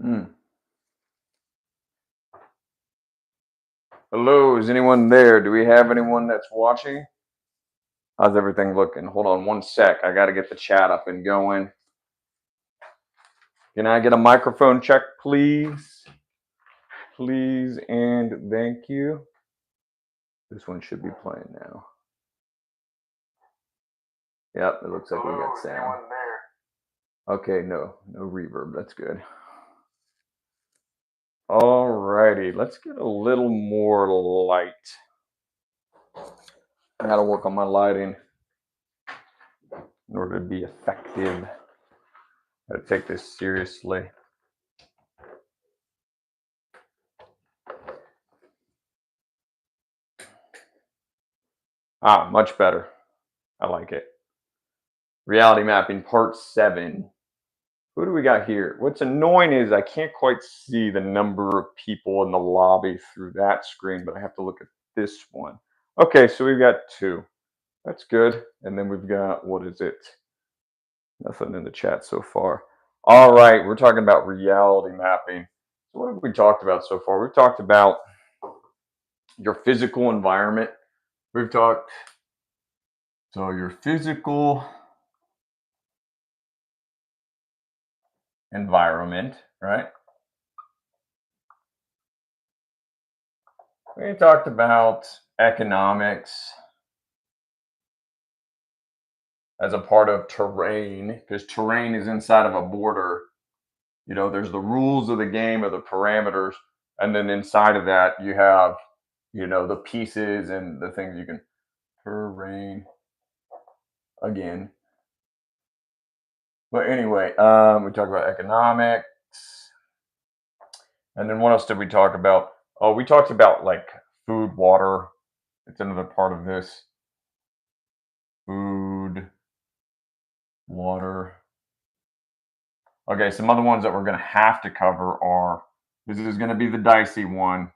Mm. Hello, is anyone there? Do we have anyone that's watching? How's everything looking? Hold on one sec. I got to get the chat up and going. Can I get a microphone check, please? Please and thank you. This one should be playing now. Yep, it looks like we got sound. Okay, no reverb. That's good. All righty, let's get a little more light. I got to work on my lighting in order to be effective. Got to take this seriously. Much better. I like it. Reality mapping part 7. Who do we got here? What's annoying is I can't quite see the number of people in the lobby through that screen, but I have to look at this one. Okay, so we've got 2. That's good. And then we've got, what is it? Nothing in the chat so far. All right, we're talking about reality mapping. So what have we talked about so far? We've talked about your physical environment. We've talked, so your physical environment, right? We talked about economics as a part of terrain, because terrain is inside of a border. You know, there's the rules of the game or the parameters, and then inside of that you have, the pieces and the things you can terrain again. But anyway, we talked about economics, and then what else did we talk about? Oh, we talked about like food, water. It's another part of this. Food, water. Okay, some other ones that we're going to have to cover are, this is going to be the dicey one,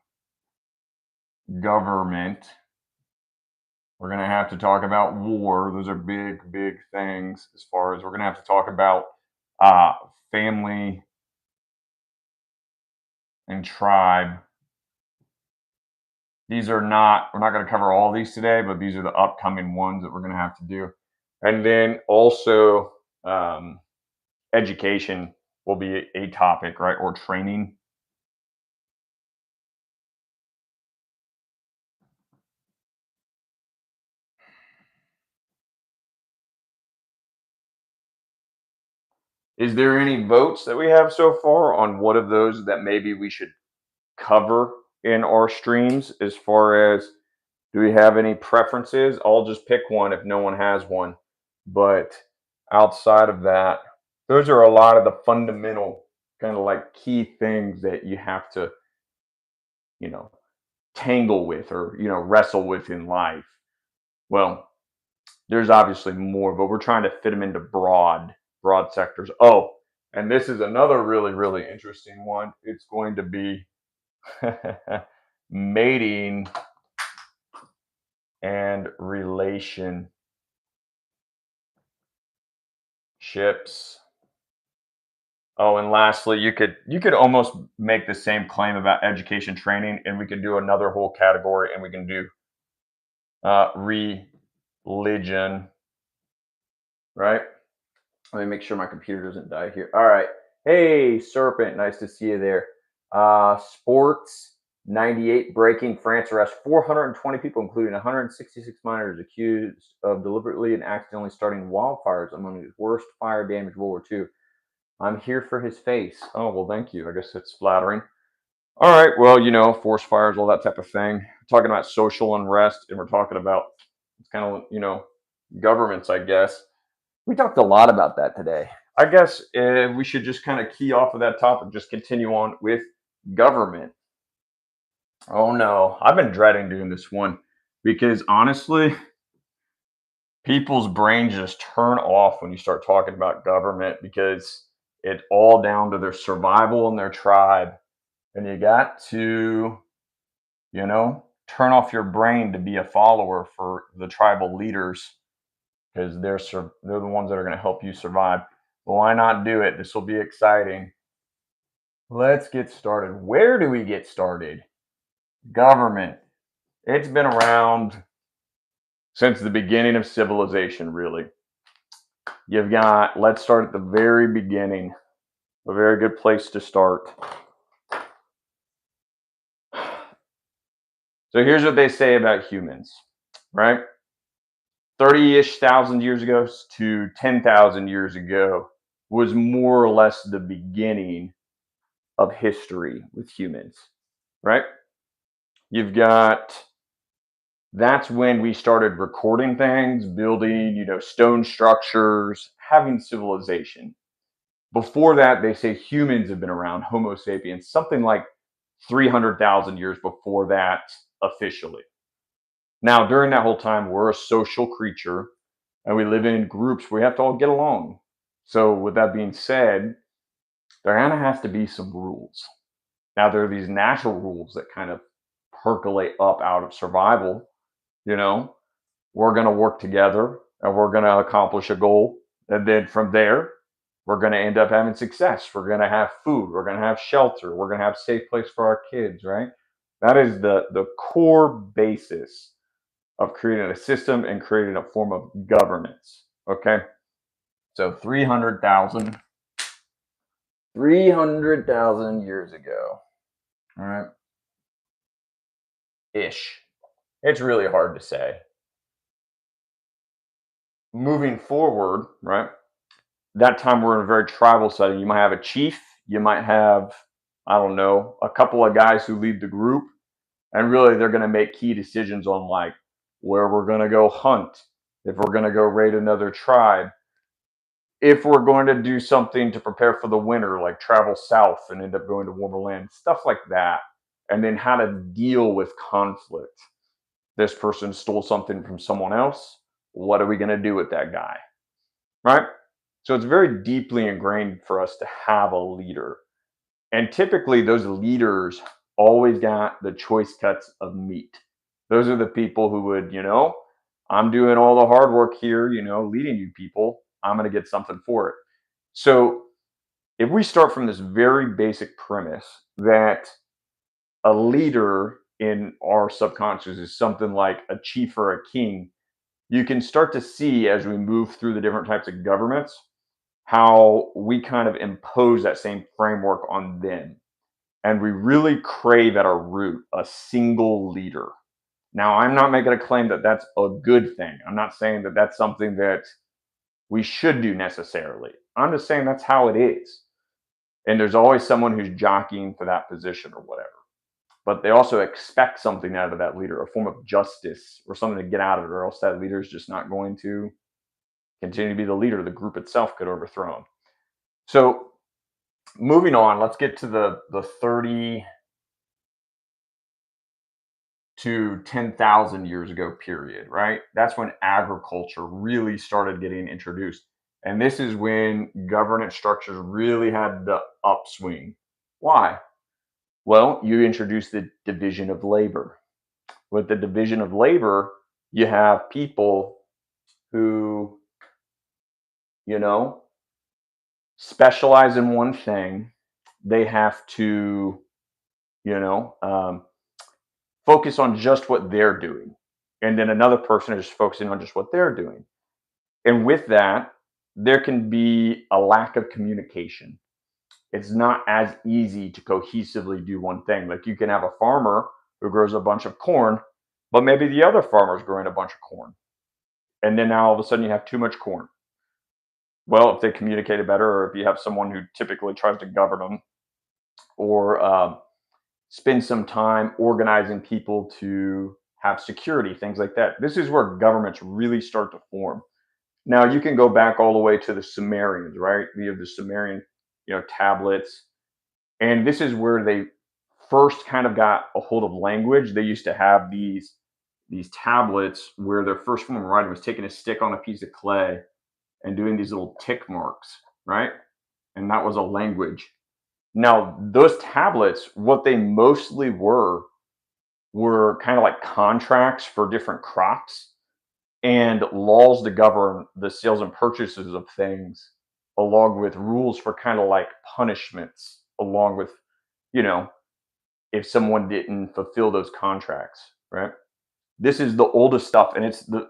government. We're going to have to talk about war. Those are big, big things as far as we're going to have to talk about family and tribe. These are not, we're not going to cover all these today, but these are the upcoming ones that we're going to have to do. And then also education will be a topic, right? Or training. Is there any votes that we have so far on what of those that maybe we should cover in our streams? As far as, do we have any preferences? I'll just pick one if no one has one. But outside of that, those are a lot of the fundamental kind of like key things that you have to, you know, tangle with or, wrestle with in life. Well, there's obviously more, but we're trying to fit them into broad sectors. Oh, and this is another really, really interesting one. It's going to be mating and relationships. Oh, and lastly, you could almost make the same claim about education training, and we could do another whole category, and we can do religion, right? Let me make sure my computer doesn't die here. All right. Hey, Serpent. Nice to see you there. Sports 98 breaking. France arrests 420 people, including 166 minors, accused of deliberately and accidentally starting wildfires among the worst fire damage World War II. I'm here for his face. Oh, well, thank you. I guess that's flattering. All right. Well, forest fires, all that type of thing. We're talking about social unrest, and we're talking about, it's kind of, governments, I guess. We talked a lot about that today. I guess we should just kind of key off of that topic, just continue on with government. Oh no, I've been dreading doing this one because honestly, people's brains just turn off when you start talking about government because it's all down to their survival and their tribe. And you got to, turn off your brain to be a follower for the tribal leaders because they're the ones that are going to help you survive. Why not do it? This will be exciting. Let's get started. Where do we get started? Government. It's been around since the beginning of civilization, really. Let's start at the very beginning. A very good place to start. So here's what they say about humans, right? 30-ish thousand years ago to 10,000 years ago was more or less the beginning of history with humans, right? You've got That's when we started recording things, building, stone structures, having civilization. Before that, they say humans have been around, Homo sapiens, something like 300,000 years before that officially. Now, during that whole time, we're a social creature and we live in groups. We have to all get along. So, with that being said, there kind of has to be some rules. Now, there are these natural rules that kind of percolate up out of survival. You know, we're going to work together and we're going to accomplish a goal. And then from there, we're going to end up having success. We're going to have food. We're going to have shelter. We're going to have a safe place for our kids, right? That is the core basis of creating a system and creating a form of governance. Okay. So 300,000 years ago. All right. Ish. It's really hard to say. Moving forward, right? That time we're in a very tribal setting. You might have a chief, you might have, I don't know, a couple of guys who lead the group, and really they're going to make key decisions on like where we're going to go hunt, if we're going to go raid another tribe, if we're going to do something to prepare for the winter, like travel south and end up going to warmer land, stuff like that. And then how to deal with conflict. This person stole something from someone else. What are we going to do with that guy? Right? So it's very deeply ingrained for us to have a leader. And typically, those leaders always got the choice cuts of meat. Those are the people who would, I'm doing all the hard work here, leading you people. I'm going to get something for it. So if we start from this very basic premise that a leader in our subconscious is something like a chief or a king, you can start to see as we move through the different types of governments how we kind of impose that same framework on them. And we really crave at our root a single leader. Now, I'm not making a claim that that's a good thing. I'm not saying that that's something that we should do necessarily. I'm just saying that's how it is. And there's always someone who's jockeying for that position or whatever. But they also expect something out of that leader, a form of justice or something to get out of it, or else that leader is just not going to continue to be the leader. The group itself could overthrow him. So moving on, let's get to the 30 to 10,000 years ago period, right? That's when agriculture really started getting introduced. And this is when governance structures really had the upswing. Why? Well, you introduce the division of labor. With the division of labor, you have people who, you know, specialize in one thing. They have to, you know, focus on just what they're doing. And then another person is focusing on just what they're doing. And with that, there can be a lack of communication. It's not as easy to cohesively do one thing. Like you can have a farmer who grows a bunch of corn, but maybe the other farmer is growing a bunch of corn. And then now all of a sudden you have too much corn. Well, if they communicated better, or if you have someone who typically tries to govern them, or spend some time organizing people to have security, things like that. This is where governments really start to form. Now you can go back all the way to the Sumerians, right? You have the Sumerian, tablets, and this is where they first kind of got a hold of language. They used to have these tablets where their first form of writing was taking a stick on a piece of clay and doing these little tick marks, right? And that was a language. Now, those tablets, what they mostly were kind of like contracts for different crops and laws to govern the sales and purchases of things, along with rules for kind of like punishments along with, you know, if someone didn't fulfill those contracts, right? This is the oldest stuff, and it's the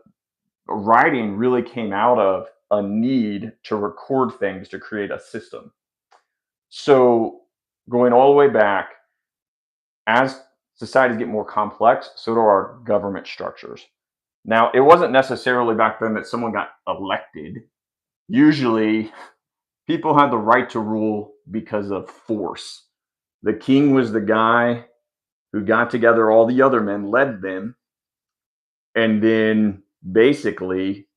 writing really came out of a need to record things to create a system. So going all the way back, as societies get more complex, so do our government structures. Now, it wasn't necessarily back then that someone got elected. Usually, people had the right to rule because of force. The king was the guy who got together all the other men, led them, and then basically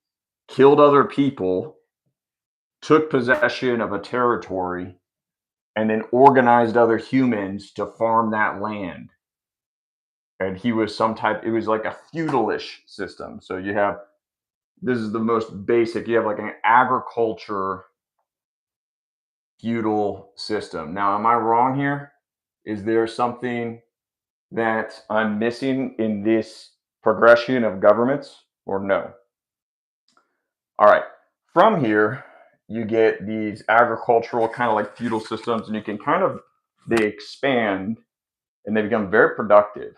killed other people, took possession of a territory, and then organized other humans to farm that land. And he was some type, it was like a feudalish system. So you have, this is the most basic, you have like an agriculture feudal system. Now, am I wrong here? Is there something that I'm missing in this progression of governments or no? All right. From here, you get these agricultural kind of like feudal systems, and you can kind of, they expand and they become very productive.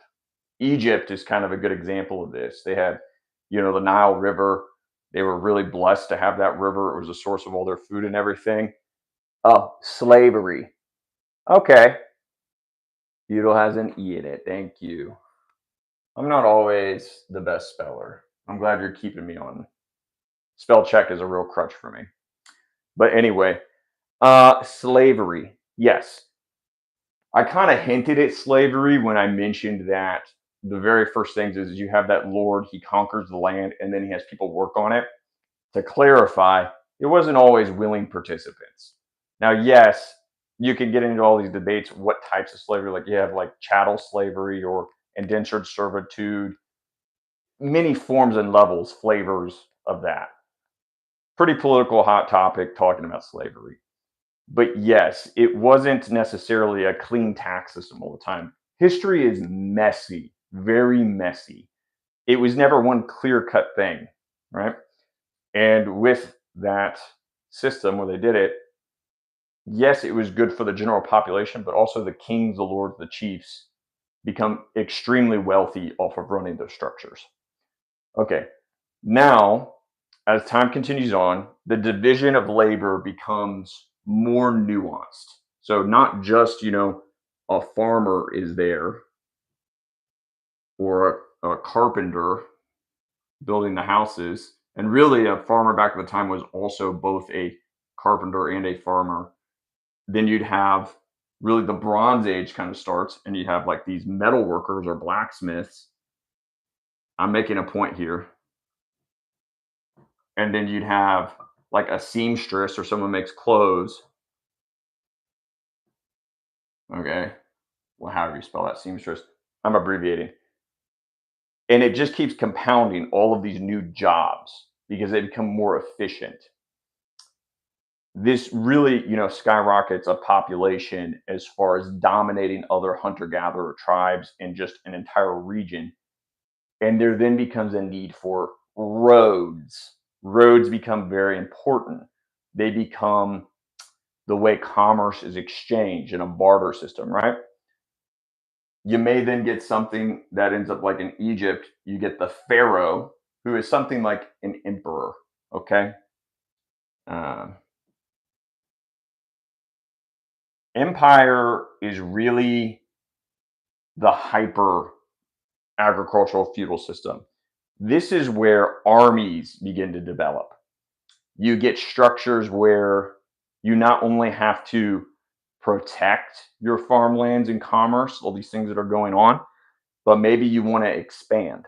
Egypt is kind of a good example of this. They had, the Nile River. They were really blessed to have that river. It was a source of all their food and everything. Oh, slavery. Okay. Feudal has an E in it. Thank you. I'm not always the best speller. I'm glad you're keeping me on. Spell check is a real crutch for me. But anyway, slavery. Yes. I kind of hinted at slavery when I mentioned that the very first things is you have that lord, he conquers the land, and then he has people work on it. To clarify, it wasn't always willing participants. Now, yes, you can get into all these debates what types of slavery, like you have like chattel slavery or indentured servitude, many forms and levels, flavors of that. Pretty political hot topic talking about slavery. But yes, it wasn't necessarily a clean tax system all the time. History is messy, very messy. It was never one clear cut thing, right? And with that system where they did it, yes, it was good for the general population, but also the kings, the lords, the chiefs become extremely wealthy off of running those structures. Okay, now as time continues on, the division of labor becomes more nuanced. So not just, a farmer is there or a carpenter building the houses. And really, a farmer back at the time was also both a carpenter and a farmer. Then you'd have really the Bronze Age kind of starts, and you have like these metal workers or blacksmiths. I'm making a point here. And then you'd have like a seamstress or someone makes clothes. Okay. Well, however you spell that, seamstress. I'm abbreviating. And it just keeps compounding all of these new jobs because they become more efficient. This really, skyrockets a population as far as dominating other hunter gatherer tribes in just an entire region. And there then becomes a need for roads. Roads become very important. They become the way commerce is exchanged in a barter system, right? You may then get something that ends up like in Egypt, you get the pharaoh, who is something like an emperor. Okay. Um, Empire is really the hyper agricultural feudal system. This is where armies begin to develop. You get structures where you not only have to protect your farmlands and commerce, all these things that are going on, but maybe you want to expand.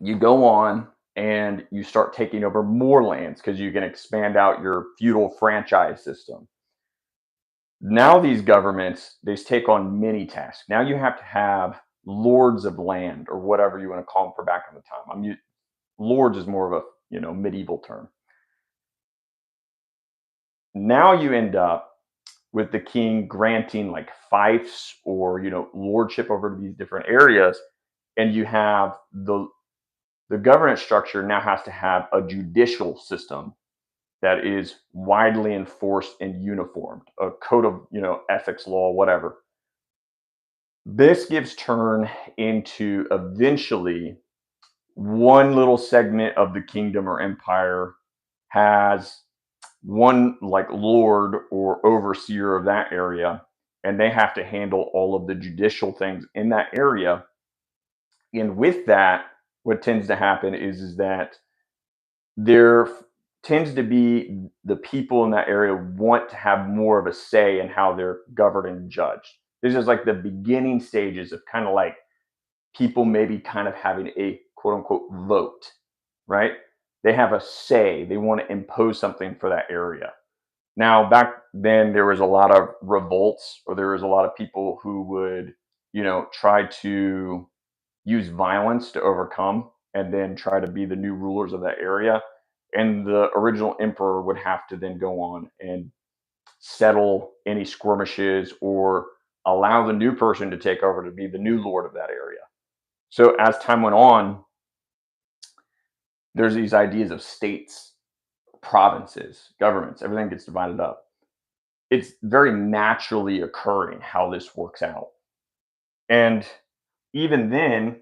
You go on and you start taking over more lands because you can expand out your feudal franchise system. Now these governments, they take on many tasks. Now you have to have lords of land or whatever you want to call them for back in the time. Lords is more of a medieval term. Now you end up with the king granting like fiefs or lordship over these different areas, and you have the governance structure now has to have a judicial system that is widely enforced and uniformed, a code of, ethics law, whatever. This gives turn into eventually one little segment of the kingdom or empire has one like lord or overseer of that area, and they have to handle all of the judicial things in that area. And with that, what tends to happen is that there tends to be the people in that area want to have more of a say in how they're governed and judged. This is like the beginning stages of kind of like people maybe kind of having a quote unquote vote, right? They have a say, they want to impose something for that area. Now, back then, there was a lot of revolts, or there was a lot of people who would, try to use violence to overcome and then try to be the new rulers of that area. And the original emperor would have to then go on and settle any skirmishes or allow the new person to take over to be the new lord of that area. So as time went on, there's these ideas of states, provinces, governments, everything gets divided up. It's very naturally occurring how this works out. And even then,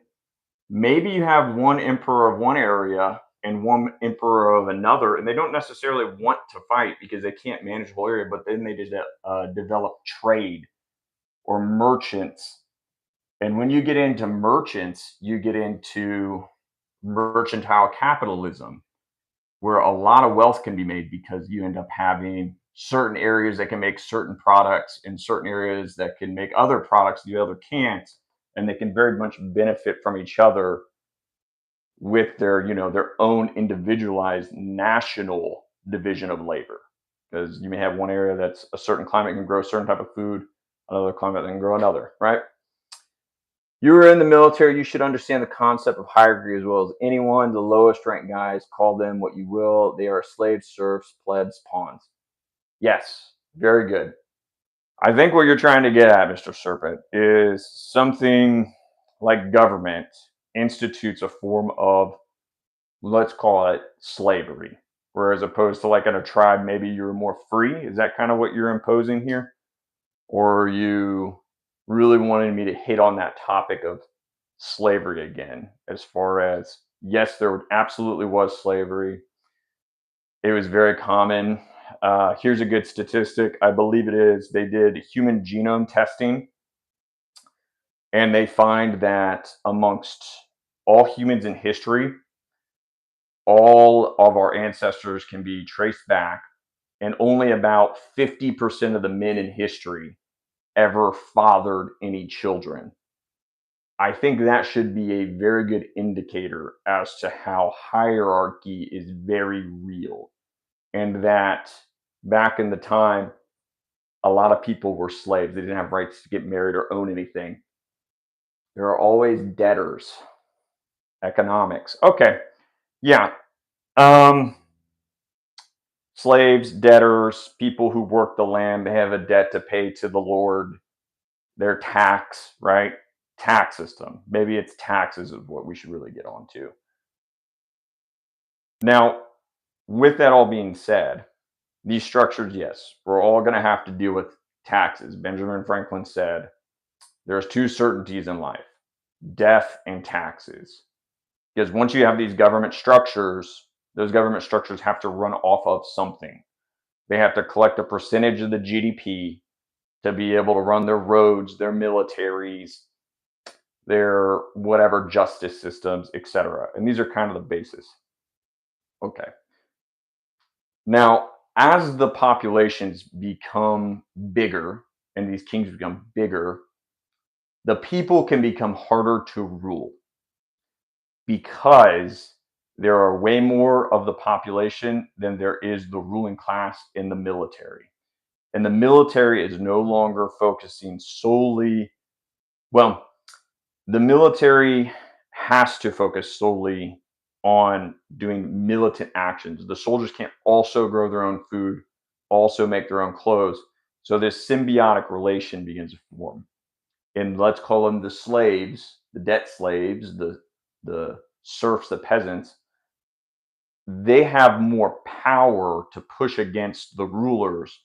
maybe you have one emperor of one area and one emperor of another, and they don't necessarily want to fight because they can't manage the whole area, but then they just develop trade or merchants. And when you get into merchants, you get into mercantile capitalism, where a lot of wealth can be made because you end up having certain areas that can make certain products and certain areas that can make other products the other can't, and they can very much benefit from each other with their own individualized national division of labor, because you may have one area that's a certain climate can grow a certain type of food, another climate that can grow another, right? You were in the military, you should understand the concept of hierarchy as well as anyone. The lowest ranked guys, call them what you will. They are slaves, serfs, plebs, pawns. Yes, very good. I think what you're trying to get at, Mr. Serpent, is something like government institutes a form of, let's call it slavery. Whereas opposed to like in a tribe, maybe you're more free. Is that kind of what you're imposing here? Or are you really wanting me to hit on that topic of slavery again? As far as, yes, there absolutely was slavery. It was very common. Here's a good statistic. I believe it is. They did human genome testing, and they find that amongst all humans in history, all of our ancestors can be traced back, and only about 50% of the men in history ever fathered any children. I think that should be a very good indicator as to how hierarchy is very real, and that back in the time, a lot of people were slaves. They didn't have rights to get married or own anything. There are always debtors. Economics. Okay. Yeah. Um, Slaves, debtors, people who work the land, they have a debt to pay to the Lord. Their tax, right? Tax system. Maybe it's taxes is what we should really get on to. Now, with that all being said, these structures, yes, we're all going to have to deal with taxes. Benjamin Franklin said there's two certainties in life: death and taxes. Because once you have these government structures, those government structures have to run off of something. They have to collect a percentage of the GDP to be able to run their roads, their militaries, their whatever justice systems, etc. And these are kind of the basis. Okay. Now, as the populations become bigger and these kings become bigger, the people can become harder to rule because there are way more of the population than there is the ruling class in the military. And the military is no longer focusing solely, well, the military has to focus solely on doing militant actions. The soldiers can't also grow their own food, also make their own clothes. So this symbiotic relation begins to form. And let's call them the slaves, the debt slaves, the serfs, the peasants. they have more power to push against the rulers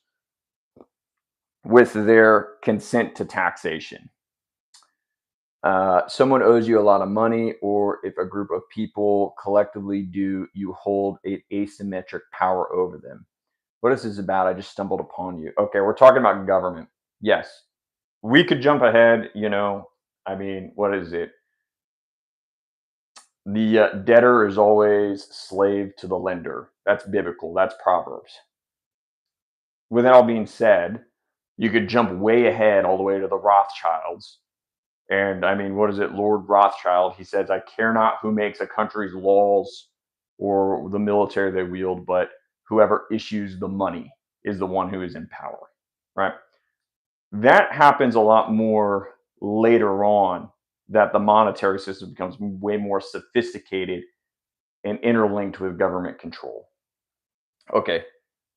with their consent to taxation. Someone owes you a lot of money, or if a group of people collectively do, you hold an asymmetric power over them. What is this about? I just stumbled upon you. Okay, we're talking about government. Yes, we could jump ahead. I mean, what is it? The debtor is always slave to the lender. That's biblical. That's Proverbs. With that all being said, you could jump way ahead all the way to the Rothschilds. And I mean, what is it? Lord Rothschild, he says, I care not who makes a country's laws or the military they wield, but whoever issues the money is the one who is in power, right? That happens a lot more later on, that the monetary system becomes way more sophisticated and interlinked with government control. Okay,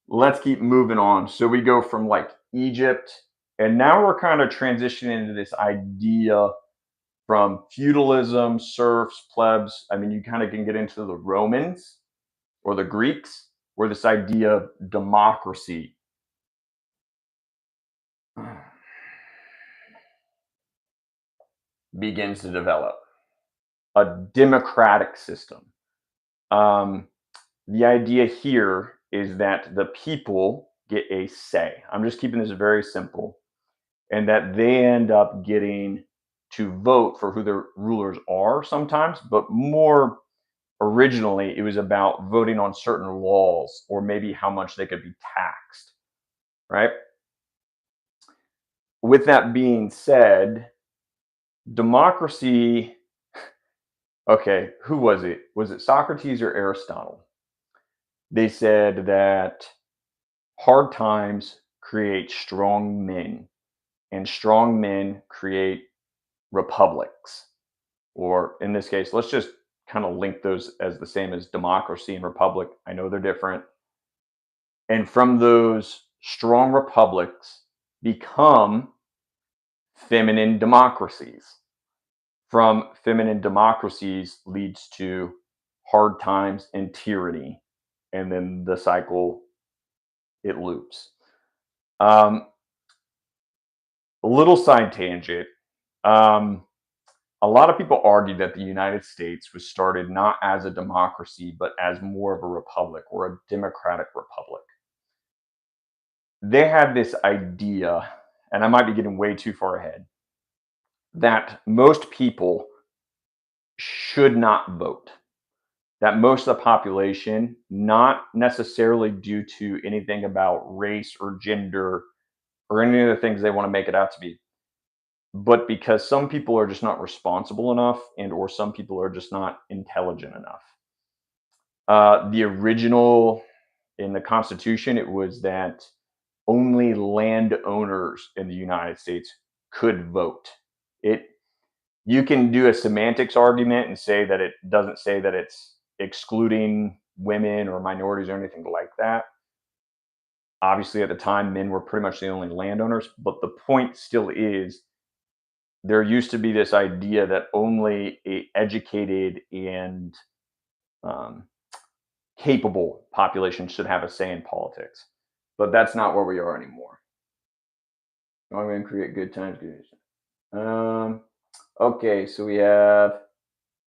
let's keep moving on. So we go from like Egypt, and now we're kind of transitioning into this idea from feudalism, serfs, plebs. I mean, you kind of can get into the Romans or the Greeks, where this idea of democracy begins to develop, a democratic system. Um, the idea here is that the people get a say. I'm just keeping this very simple, and that they end up getting to vote for who their rulers are sometimes, but more originally it was about voting on certain laws or maybe how much they could be taxed, right? With that being said, democracy, okay, who was it? Was it Socrates or Aristotle? They said that hard times create strong men, and strong men create republics. Or in this case, let's just kind of link those as the same as democracy and republic. I know they're different. And from those strong republics become feminine democracies. From feminine democracies leads to hard times and tyranny. And then the cycle, it loops. A little side tangent. Um, a lot of people argue that the United States was started not as a democracy, but as more of a republic or a democratic republic. They had this idea, and I might be getting way too far ahead, that most people should not vote. That most of the population, not necessarily due to anything about race or gender or any of the things they want to make it out to be, but because some people are just not responsible enough, and or some people are just not intelligent enough. The original in the Constitution, it was that only landowners in the United States could vote. It You can do a semantics argument and say that it doesn't say that it's excluding women or minorities or anything like that. Obviously, at the time, men were pretty much the only landowners, but the point still is there used to be this idea that only a educated and um, capable population should have a say in politics. But that's not where we are anymore. I'm going to create good times. Um, okay, so we have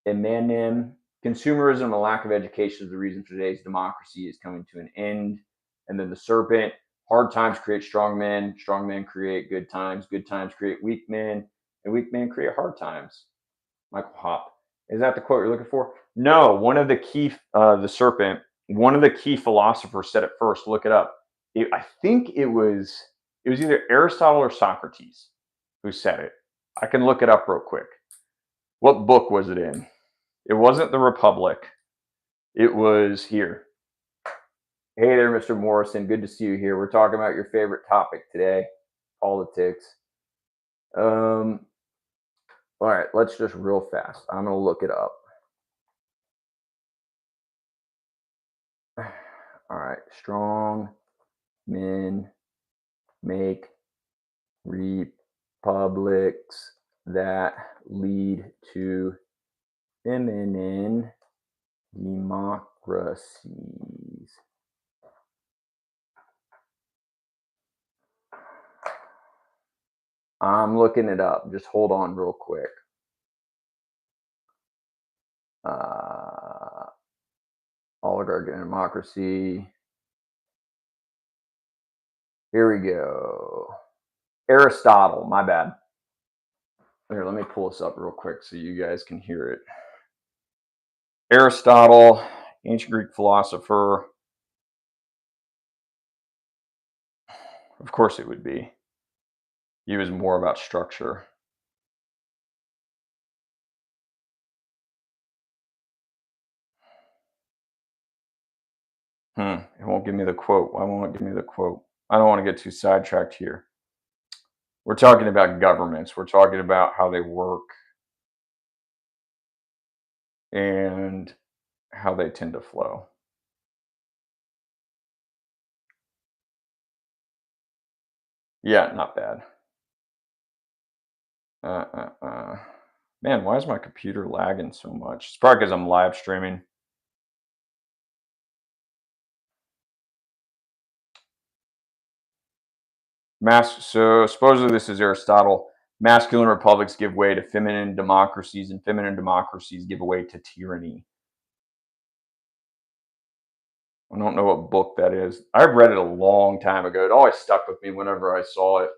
Eminem. Consumerism and a lack of education is the reason for today's democracy is coming to an end. And then the serpent, hard times create strong men create good times create weak men, and weak men create hard times. Michael Hop. Is that the quote you're looking for? No, one of the key, the serpent, one of the key philosophers said it first. Look it up. I think it was either Aristotle or Socrates who said it. I can look it up real quick. What book was it in? It wasn't the Republic. It was here. Hey there, Mr. Morrison. Good to see you here. We're talking about your favorite topic today, politics. All right, let's just real fast. I'm gonna look it up. All right, strong men make republics that lead to feminine democracies. democracies. I'm looking it up. Just hold on real quick. Oligarchy and democracy. Here we go. Aristotle, my bad. Here, let me pull this up real quick so you guys can hear it. Aristotle, ancient Greek philosopher. Of course it would be. He was more about structure. It won't give me the quote. Why won't it give me the quote? I don't want to get too sidetracked here. We're talking about governments. We're talking about how they work and how they tend to flow. Yeah, not bad. Man, why is my computer lagging so much? It's probably because I'm live streaming. So supposedly this is Aristotle. Masculine republics give way to feminine democracies, and feminine democracies give way to tyranny. I don't know what book that is. I read it a long time ago. It always stuck with me whenever I saw it.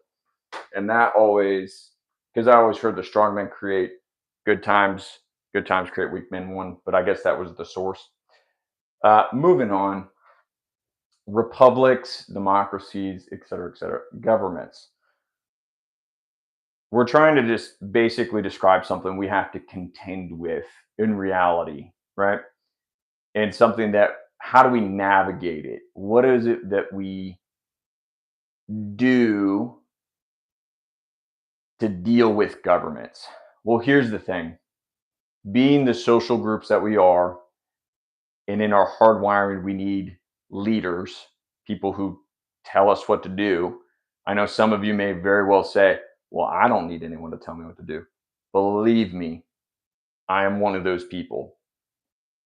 And that always, because I always heard the strong men create good times create weak men one, but I guess that was the source. Moving on, republics, democracies, et cetera, governments. We're trying to just basically describe something we have to contend with in reality, right? And something that, how do we navigate it? What is it that we do to deal with governments? Well, here's the thing, being the social groups that we are, and in our hardwiring, we need leaders, people who tell us what to do. I know some of you may very well say, well, I don't need anyone to tell me what to do. Believe me, I am one of those people.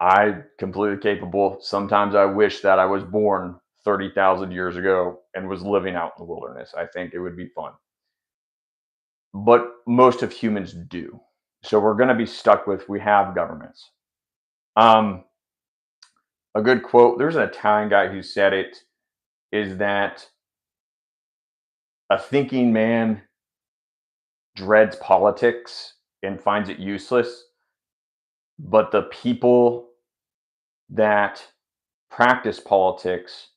I completely capable. Sometimes I wish that I was born 30,000 years ago and was living out in the wilderness. I think it would be fun. But most of humans do. So we're going to be stuck with, we have governments. A good quote, there's an Italian guy who said it, is that a thinking man dreads politics and finds it useless, but the people that practice politics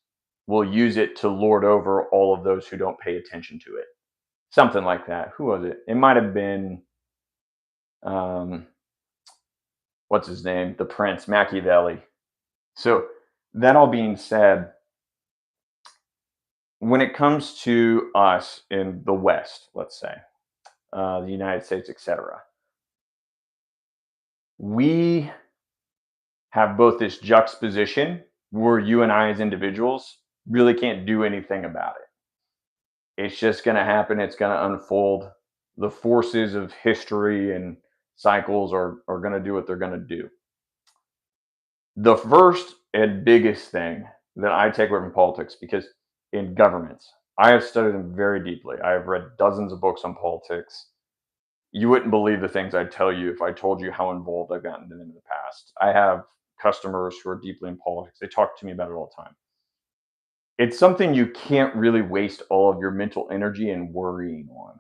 will use it to lord over all of those who don't pay attention to it. Something like that. Who was it? It might have been, what's his name? The Prince, Machiavelli. So, that all being said, when it comes to us in the West, let's say, the United States, etc., we have both this juxtaposition where you and I, as individuals, really can't do anything about it. It's just going to happen. It's going to unfold. The forces of history and cycles are going to do what they're going to do. The first and biggest thing that I take away from politics, because in governments, I have studied them very deeply. I have read dozens of books on politics. You wouldn't believe the things I'd tell you if I told you how involved I've gotten in the past. I have customers who are deeply in politics. They talk to me about it all the time. It's something you can't really waste all of your mental energy and worrying on.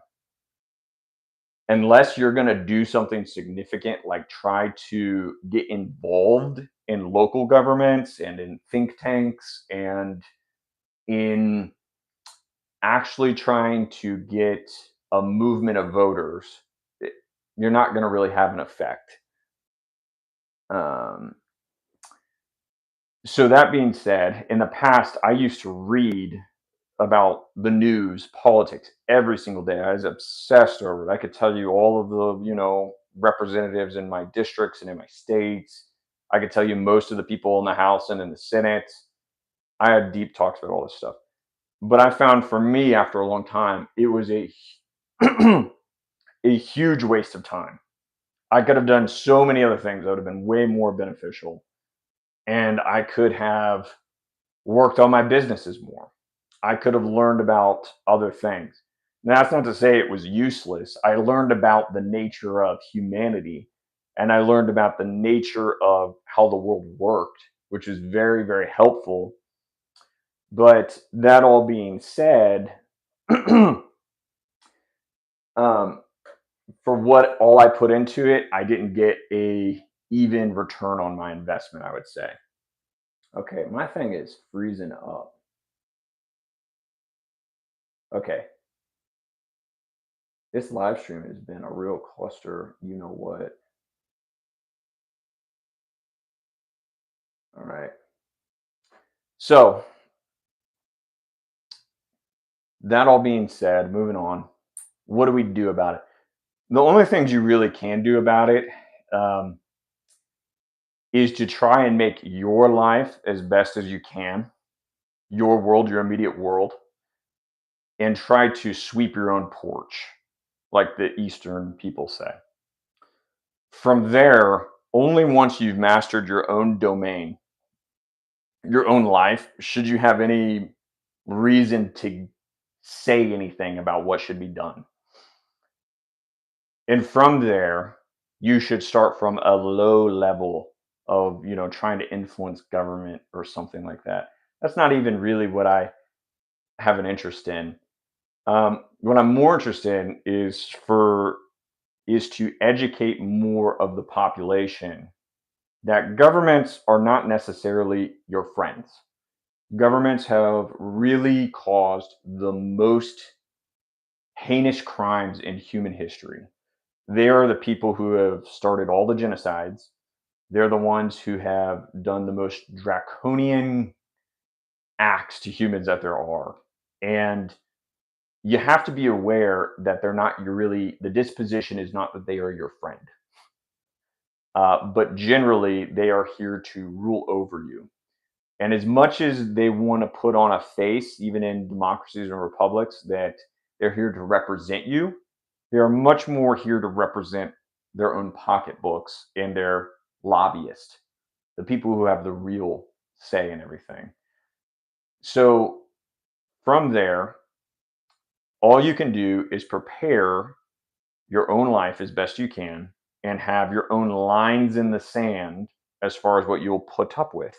Unless you're going to do something significant, like try to get involved in local governments and in think tanks and in actually trying to get a movement of voters, you're not going to really have an effect. So that being said, in the past, I used to read about the news, politics every single day. I was obsessed over it. I could tell you all of the, representatives in my districts and in my states. I could tell you most of the people in the House and in the Senate. I had deep talks about all this stuff. But I found for me, after a long time, it was a a huge waste of time. I could have done so many other things that would have been way more beneficial. and I could have worked on my businesses more. I could have learned about other things. Now, that's not to say it was useless. I learned about the nature of humanity, and I learned about the nature of how the world worked, which was very, very helpful. But that all being said, um, for what all I put into it, I didn't get a even return on my investment, I would say. Okay, my thing is freezing up. Okay, this live stream has been a real cluster, you know what? All right. So, that all being said, moving on, what do we do about it? The only things you really can do about it um, is to try and make your life as best as you can, your world, your immediate world, and try to sweep your own porch, like the Eastern people say. From there, only once you've mastered your own domain, your own life, should you have any reason to say anything about what should be done. And from there, you should start from a low level of, trying to influence government or something like that. That's not even really what I have an interest in. What I'm more interested in is to educate more of the population that governments are not necessarily your friends. Governments have really caused the most heinous crimes in human history. They are the people who have started all the genocides. They're the ones who have done the most draconian acts to humans that there are. And you have to be aware that they're not your really, the disposition is not that they are your friend. But generally, they are here to rule over you. And as much as they want to put on a face, even in democracies and republics, that they're here to represent you, they are much more here to represent their own pocketbooks and their lobbyists, the people who have the real say in everything. So from there, all you can do is prepare your own life as best you can and have your own lines in the sand as far as what you'll put up with.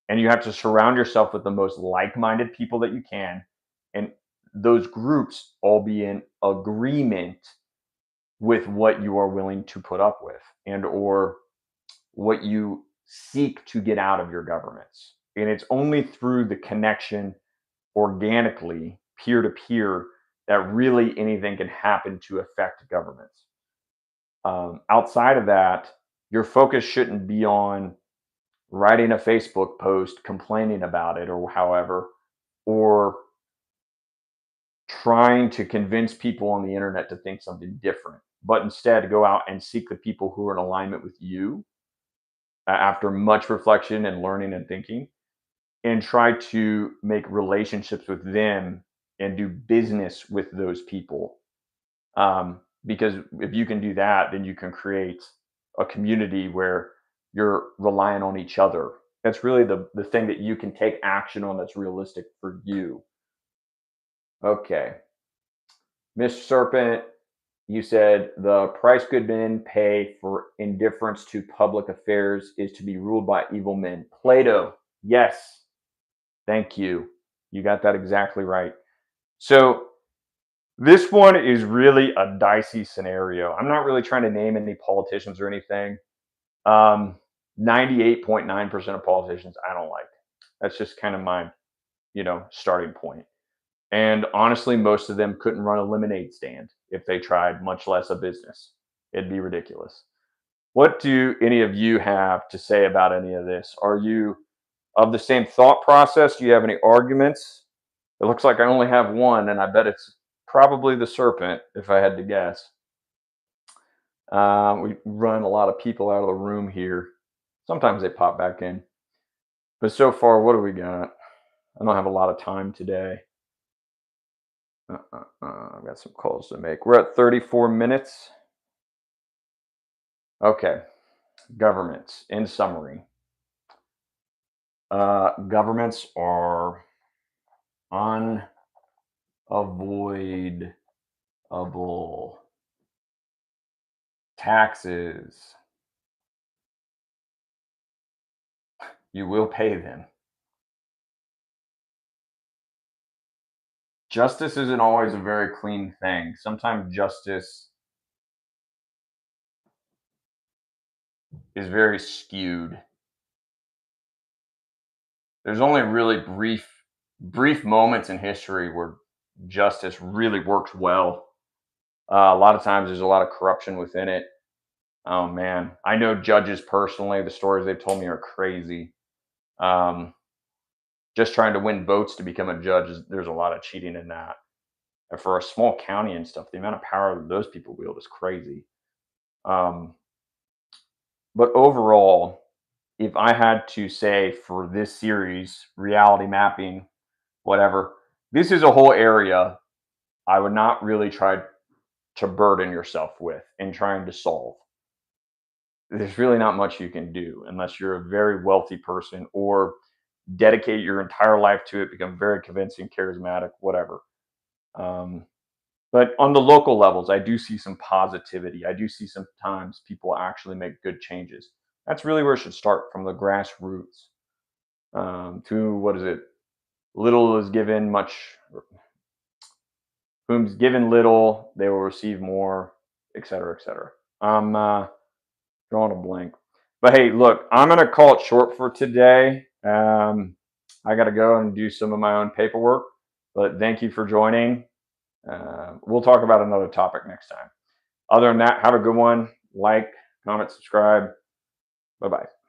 And you have to surround yourself with the most like-minded people that you can, and those groups all be in agreement with what you are willing to put up with and or what you seek to get out of your governments. And it's only through the connection organically, peer to peer, that really anything can happen to affect governments. Outside of that, your focus shouldn't be on writing a Facebook post complaining about it or however, or trying to convince people on the internet to think something different, but instead go out and seek the people who are in alignment with you after much reflection and learning and thinking, and try to make relationships with them and do business with those people. Because if you can do that, then you can create a community where you're relying on each other. That's really the thing that you can take action on that's realistic for you. Okay. Miss Serpent, you said the price good men pay for indifference to public affairs is to be ruled by evil men. Plato, yes. Thank you. You got that exactly right. So this one is really a dicey scenario. I'm not really trying to name any politicians or anything. 98.9% of politicians I don't like. That's just kind of my, starting point. And honestly, most of them couldn't run a lemonade stand if they tried, much less a business. It'd be ridiculous. What do any of you have to say about any of this? Are you of the same thought process? Do you have any arguments? It looks like I only have one, and I bet it's probably the serpent, if I had to guess. We run a lot of people out of the room here. Sometimes they pop back in. But so far, what do we got? I don't have a lot of time today. I've got some calls to make. We're at 34 minutes. Okay. Governments, in summary. Governments are unavoidable. Taxes, you will pay them. Justice isn't always a very clean thing. Sometimes justice is very skewed. There's only really brief moments in history where justice really works well. A lot of times there's a lot of corruption within it. Oh man, I know judges personally. The stories they've told me are crazy. Um, just trying to win votes to become a judge, there's a lot of cheating in that. And for a small county and stuff, the amount of power that those people wield is crazy. Um, but overall, if I had to say for this series, reality mapping, whatever, this is a whole area I would not really try to burden yourself with in trying to solve. There's really not much you can do unless you're a very wealthy person or dedicate your entire life to it, become very convincing, charismatic, whatever. Um, but on the local levels, I do see some positivity. I do see sometimes people actually make good changes. That's really where it should start, from the grassroots to what is it? Little is given, much whom's given little, they will receive more, et cetera, et cetera. I'm drawing a blank. But hey, look, I'm going to call it short for today. I got to go and do some of my own paperwork. But thank you for joining. We'll talk about another topic next time. Other than that, have a good one. Like, comment, subscribe. Bye bye.